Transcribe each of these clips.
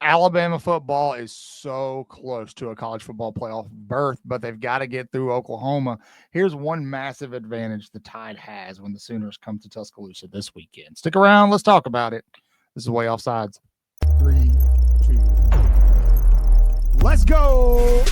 Alabama football is so close to a college football playoff berth, but they've got to get through Oklahoma. Here's one massive advantage the Tide has when the Sooners come to Tuscaloosa this weekend. Stick around. Let's talk about it. This is Way Offsides. 3, 2, let's go.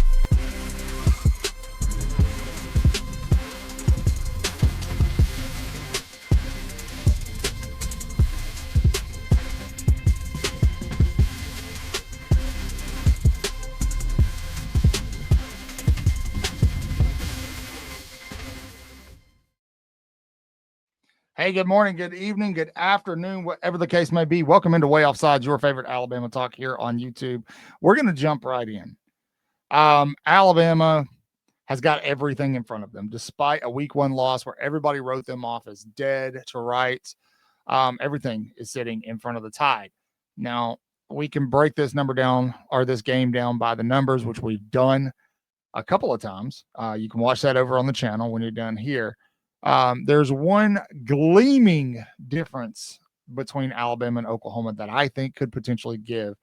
Hey, good morning, good evening, good afternoon, whatever the case may be. Welcome into Way Offsides, your favorite Alabama talk here on YouTube. We're going to jump right in. Alabama has got everything in front of them, despite a week one loss where everybody wrote them off as dead to rights. Everything is sitting in front of the Tide. Now, we can break this number down or this game down by the numbers, which we've done a couple of times. You can watch that over on the channel when you're done here. There's one gleaming difference between Alabama and Oklahoma that I think could potentially give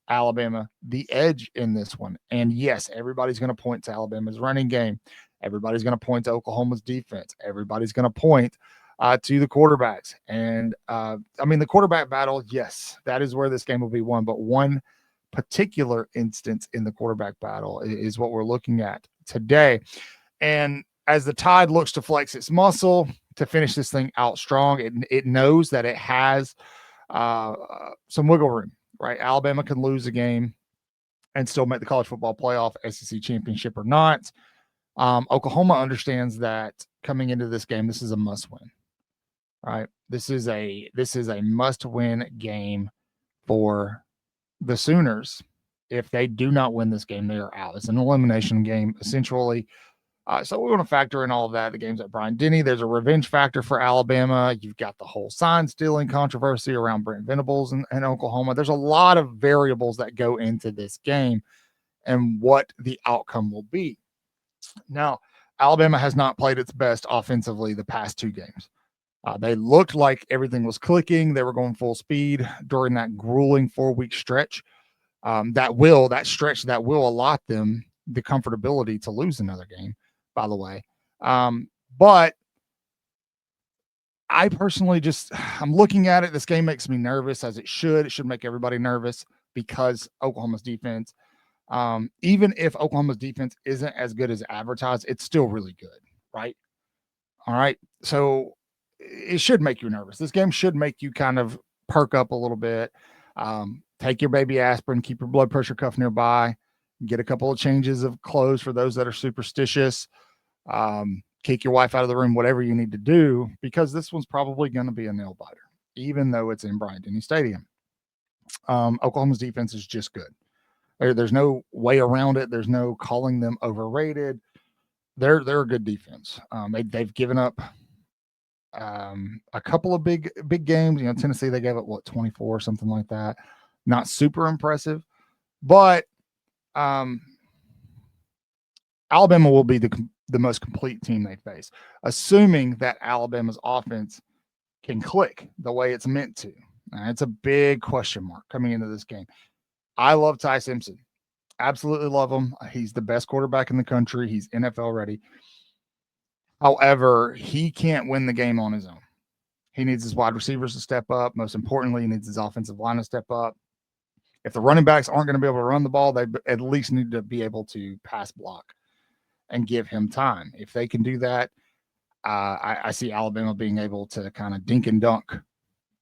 Alabama the edge in this one. And yes, everybody's going to point to Alabama's running game. Everybody's going to point to Oklahoma's defense. Everybody's going to point to the quarterbacks. And the quarterback battle, yes, that is where this game will be won. But one particular instance in the quarterback battle is what we're looking at today. And as the Tide looks to flex its muscle to finish this thing out strong, it knows that it has some wiggle room, right? Alabama can lose a game and still make the college football playoff, SEC championship or not. Oklahoma understands that coming into this game, this is a must win, right? This is a must win game for the Sooners. If they do not win this game, they are out. It's an elimination game, essentially. So we want to factor in all of that. The game's at Bryant-Denny. There's a revenge factor for Alabama. You've got the whole sign stealing controversy around Brent Venables and Oklahoma. There's a lot of variables that go into this game and what the outcome will be. Now, Alabama has not played its best offensively the past two games. They looked like everything was clicking. They were going full speed during that grueling 4-week stretch. That stretch will allot them the comfortability to lose another game, by the way. But I personally I'm looking at it. This game makes me nervous, as it should. It should make everybody nervous because Oklahoma's defense, even if Oklahoma's defense isn't as good as advertised, it's still really good, right? All right. So it should make you nervous. This game should make you kind of perk up a little bit. Take your baby aspirin, keep your blood pressure cuff nearby, get a couple of changes of clothes for those that are superstitious. Kick your wife out of the room, whatever you need to do, because this one's probably going to be a nail biter, even though it's in Bryant-Denny Stadium. Oklahoma's defense is just good. There's no way around it. There's no calling them overrated. They're a good defense. They've given up a couple of big games. Tennessee, they gave up 24 or something like that. Not super impressive, but Alabama will be the most complete team they face, assuming that Alabama's offense can click the way it's meant to. And it's a big question mark coming into this game. I love Ty Simpson. Absolutely love him. He's the best quarterback in the country. He's NFL ready. However, he can't win the game on his own. He needs his wide receivers to step up. Most importantly, he needs his offensive line to step up. If the running backs aren't going to be able to run the ball, they at least need to be able to pass block and give him time. If they can do that, I see Alabama being able to kind of dink and dunk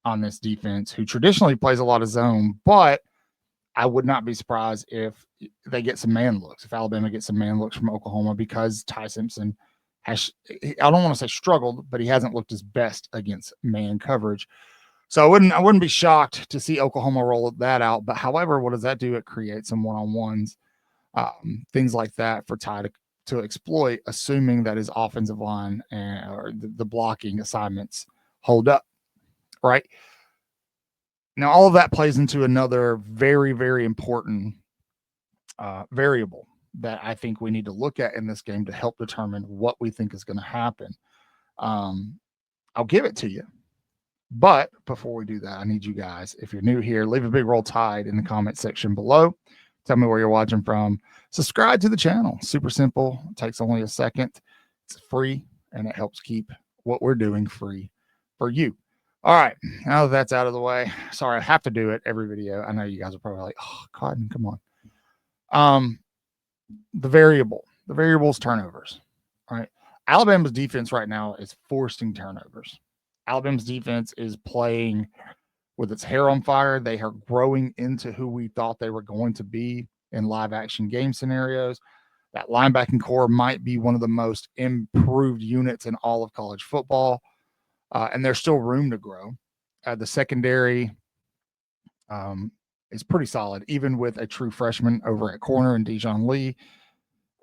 on this defense, who traditionally plays a lot of zone, but I would not be surprised if they get some man looks, if Alabama gets some man looks from Oklahoma, because Ty Simpson has, I don't want to say struggled, but he hasn't looked his best against man coverage. So I wouldn't be shocked to see Oklahoma roll that out. But however, what does that do? It creates some one-on-ones, things like that for Ty to exploit, assuming that his offensive line or the blocking assignments hold up, right? Now, all of that plays into another very, very important variable that I think we need to look at in this game to help determine what we think is going to happen. I'll give it to you. But before we do that, I need you guys, if you're new here, leave a big roll tide in the comment section below. Tell me where you're watching from. Subscribe to the channel. Super simple. It takes only a second. It's free, and it helps keep what we're doing free for you. All right. Now that that's out of the way, sorry, I have to do it every video. I know you guys are probably like, oh, Cotton, come on. The variable's turnovers. All right. Alabama's defense right now is forcing turnovers. Alabama's defense is playing with its hair on fire. They are growing into who we thought they were going to be in live action game scenarios. That linebacking core might be one of the most improved units in all of college football, and there's still room to grow. The secondary is pretty solid, even with a true freshman over at corner and Dijon Lee,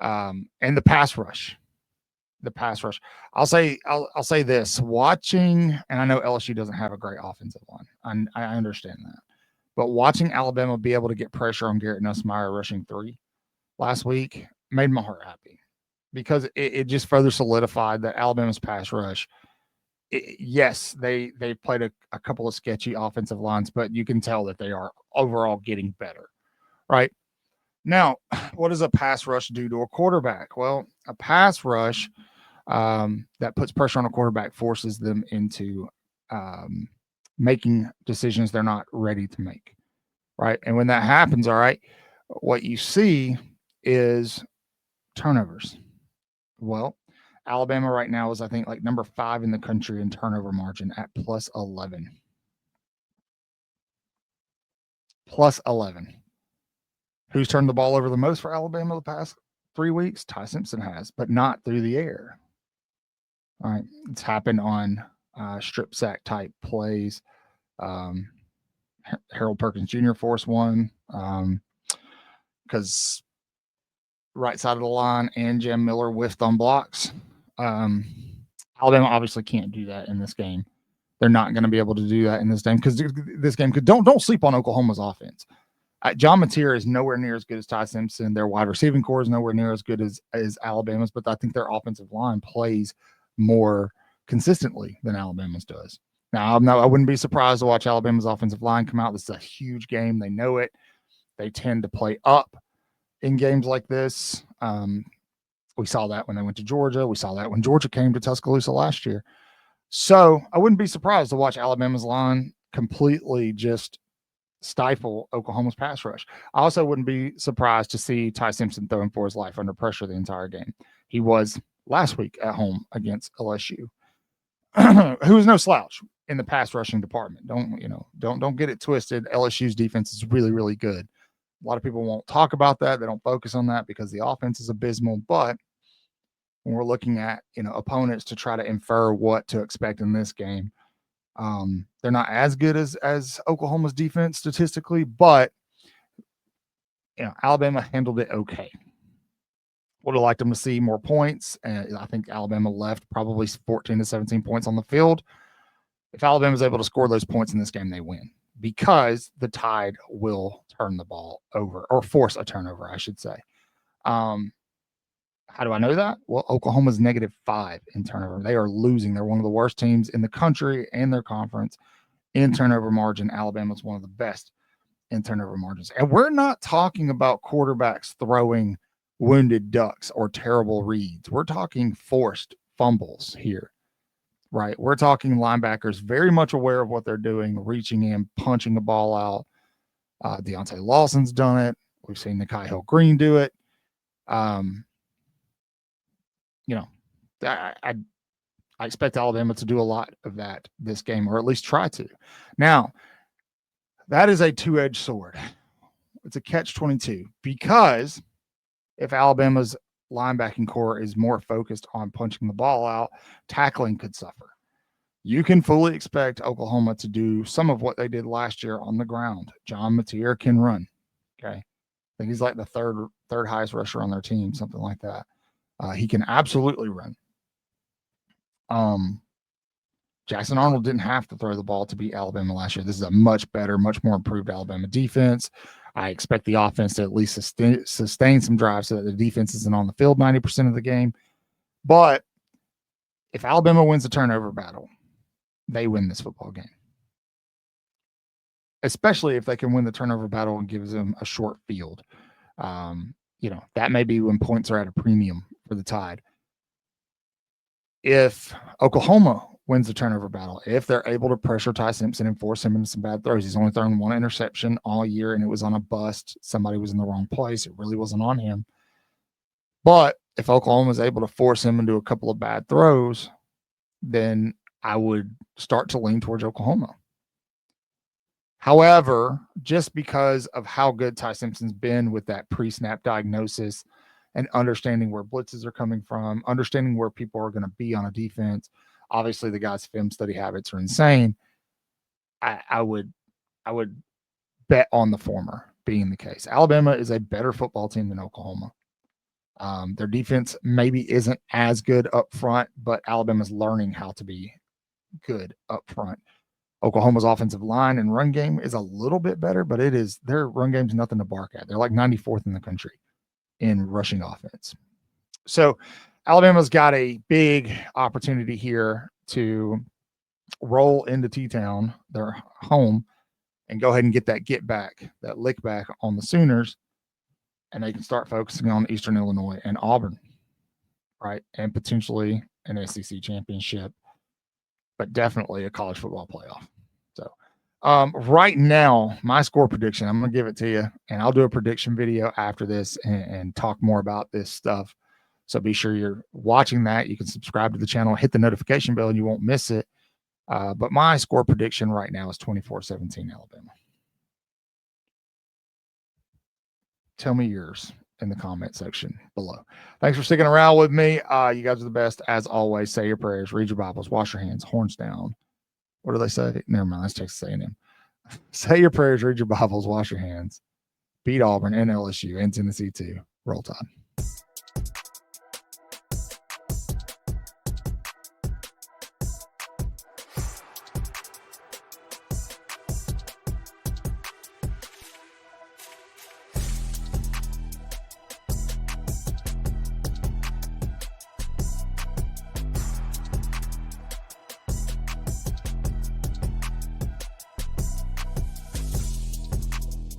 and the pass rush. I'll say this: watching, and I know LSU doesn't have a great offensive line. I understand that, but watching Alabama be able to get pressure on Garrett Nussmeier rushing 3 last week made my heart happy, because it just further solidified that Alabama's pass rush. Yes, they played a couple of sketchy offensive lines, but you can tell that they are overall getting better. Right now, what does a pass rush do to a quarterback? Well, a pass rush that puts pressure on a quarterback forces them into making decisions they're not ready to make, right? And when that happens, all right, what you see is turnovers. Well, Alabama right now is, I think, like number 5 in the country in turnover margin at plus 11. Plus 11. Who's turned the ball over the most for Alabama the past 3 weeks? Ty Simpson has, but not through the air. All right, it's happened on strip sack type plays. Harold Perkins Jr. forced one because right side of the line and Jam Miller whiffed on blocks. Alabama obviously can't do that in this game. They're not going to be able to do that in this game, because this game could don't sleep on Oklahoma's offense. John Mateer is nowhere near as good as Ty Simpson. Their wide receiving core is nowhere near as good as Alabama's, but I think their offensive line plays more consistently than Alabama's does. Now, I wouldn't be surprised to watch Alabama's offensive line come out. This is a huge game. They know it. They tend to play up in games like this. We saw that when they went to Georgia. We saw that when Georgia came to Tuscaloosa last year. So I wouldn't be surprised to watch Alabama's line completely just stifle Oklahoma's pass rush. I also wouldn't be surprised to see Ty Simpson throwing for his life under pressure the entire game. He was last week at home against LSU, who was no slouch in the pass rushing department. Don't get it twisted. LSU's defense is really, really good. A lot of people won't talk about that. They don't focus on that because the offense is abysmal. But when we're looking at opponents to try to infer what to expect in this game, they're not as good as Oklahoma's defense statistically, but Alabama handled it okay. Would have liked them to see more points, and I think Alabama left probably 14 to 17 points on the field. If Alabama is able to score those points in this game, they win, because the Tide will turn the ball over, or force a turnover, I should say. How do I know that? Well, Oklahoma's -5 in turnover. They are losing. They're one of the worst teams in the country and their conference in turnover margin. Alabama's one of the best in turnover margins. And we're not talking about quarterbacks throwing wounded ducks or terrible reads. We're talking forced fumbles here, right? We're talking linebackers very much aware of what they're doing, reaching in, punching the ball out. Deontay Lawson's done it. We've seen Nikai Hill-Green do it. I expect Alabama to do a lot of that this game, or at least try to. Now, that is a two-edged sword. It's a catch-22, because if Alabama's linebacking core is more focused on punching the ball out, tackling could suffer. You can fully expect Oklahoma to do some of what they did last year on the ground. John Mateer can run. Okay. I think he's like the third highest rusher on their team, something like that. He can absolutely run. Jackson Arnold didn't have to throw the ball to beat Alabama last year. This is a much better, much more improved Alabama defense. I expect the offense to at least sustain some drives so that the defense isn't on the field 90% of the game. But if Alabama wins the turnover battle, they win this football game. especially if they can win the turnover battle and gives them a short field. That may be when points are at a premium for the Tide. If Oklahoma wins the turnover battle, if they're able to pressure Ty Simpson and force him into some bad throws, he's only thrown one interception all year, and it was on a bust. Somebody was in the wrong place. It really wasn't on him. But if Oklahoma is able to force him into a couple of bad throws, then I would start to lean towards Oklahoma. However, just because of how good Ty Simpson's been with that pre-snap diagnosis and understanding where blitzes are coming from, understanding where people are going to be on a defense, obviously the guy's film study habits are insane. I would bet on the former being the case. Alabama is a better football team than Oklahoma. Their defense maybe isn't as good up front, but Alabama's learning how to be good up front. Oklahoma's offensive line and run game is a little bit better, but their run game's nothing to bark at. They're like 94th in the country in rushing offense. So Alabama's got a big opportunity here to roll into T-Town, their home, and go ahead and get that lick back on the Sooners, and they can start focusing on Eastern Illinois and Auburn, right? And potentially an SEC championship, but definitely a college football playoff. So right now, my score prediction, I'm going to give it to you, and I'll do a prediction video after this and talk more about this stuff. So be sure you're watching that. You can subscribe to the channel, hit the notification bell, and you won't miss it. But my score prediction right now is 24-17 Alabama. Tell me yours in the comment section below. Thanks for sticking around with me. You guys are the best. As always, say your prayers, read your Bibles, wash your hands, horns down. What do they say? Never mind. That's Texas A&M. Say your prayers, read your Bibles, wash your hands. Beat Auburn and LSU and Tennessee too. Roll Tide.